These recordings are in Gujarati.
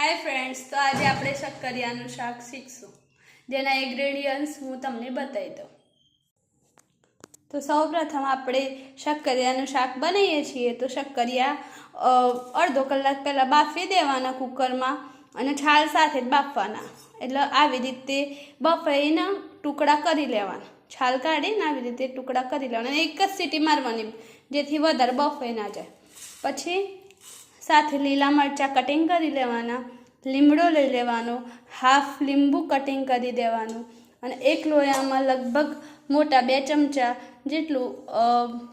हाय फ्रेंड्स, तो आज આપણે શક્કરિયાનું શાક શીખશું જેના ઇન્ગ્રેડિયન્ટ્સ હું તમને બતાવી દઉં। તો સૌપ્રથમ આપણે શક્કરિયાનું શાક બનાવીએ છીએ તો શક્કરિયા અડધો કલાક પહેલાં બાફી દેવાના કુકરમાં અને છાલ સાથે જ બાફવાના। એટલે આવી રીતે બફાઈને ટુકડા કરી લેવાના, છાલ કાઢીને આવી રીતે ટુકડા કરી લેવાના અને એક જ સીટી મારવાની જેથી વધારે બફાઈ ના જાય। પછી સાથે લીલા મરચાં કટિંગ કરી લેવાના, લીમડો લઈ લેવાનો, હાફ લીંબુ કટિંગ કરી દેવાનું અને એક લોયામાં લગભગ મોટા 2 ચમચા જેટલું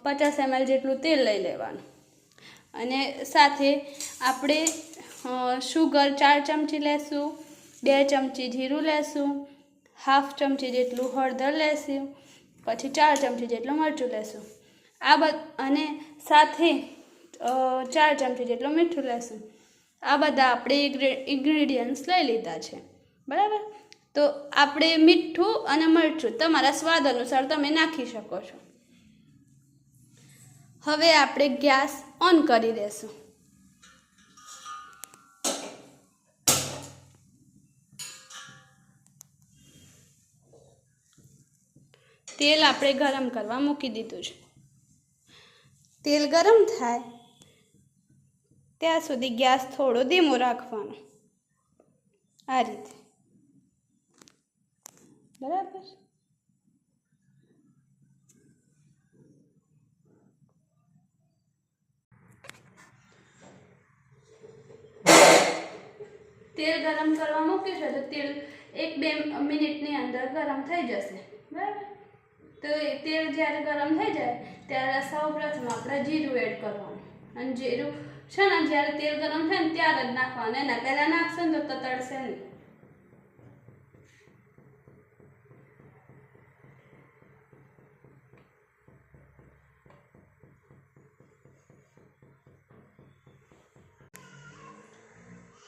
50 ml જેટલું તેલ લઈ લેવાનું અને સાથે આપણે શુગર 4 ચમચી લેશું, 2 ચમચી જીરું લેશું, હાફ ચમચી જેટલું હળદર લેશું, પછી 4 ચમચી જેટલું મરચું લેશું અને સાથે 4 ચમચી જેટલું મીઠું લેશું। આ બધા આપણે ઇન્ગ્રેડિયન્ટ્સ લઈ લીધા છે, બરાબર। તો આપણે મીઠું અને મરચું તમારા સ્વાદ અનુસાર તમે નાખી શકો છો। હવે આપણે ગેસ ઓન કરી દેશું। તેલ આપણે ગરમ કરવા મૂકી દીધું છે। તેલ ગરમ થાય ત્યાં સુધી ગેસ થોડો ધીમો રાખવાનો, આ રીતે, બરાબર। તેલ ગરમ કરવા મૂક્યું છે તો તેલ 1-2 મિનિટની અંદર ગરમ થઈ જશે, બરાબર। તો તેલ જ્યારે ગરમ થઈ જાય ત્યારે સૌપ્રથમ આપણે જીરું એડ કરવાનું અને જીરું છે ને જ્યારે તેલ ગરમ થાય ને ત્યારે જ નાખવાનું, એના પહેલાં નાખશો ને તો તળશે નહીં।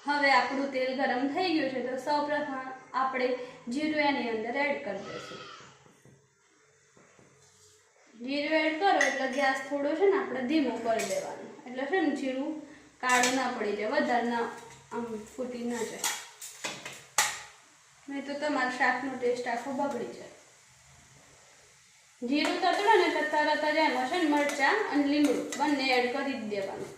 હવે આપણું તેલ ગરમ થઈ ગયું છે તો સૌપ્રથમ આપણે જીરું એની અંદર એડ કરી દઈશું। જીરું એડ કરો એટલે ગેસ થોડો છે ને આપણે ધીમો કરી દેવાનો, એટલે છે ને જીરું કાળું ના પડી જાય, વધારે ના આમ ફૂટી ના જાય, નહીં તો તમારા શાકનો ટેસ્ટ આખો બગડી જાય। જીરું તતડે ને એટલે તરત જ એમાં છે ને મરચાં અને લીમડું બંને એડ કરી જ દેવાનું।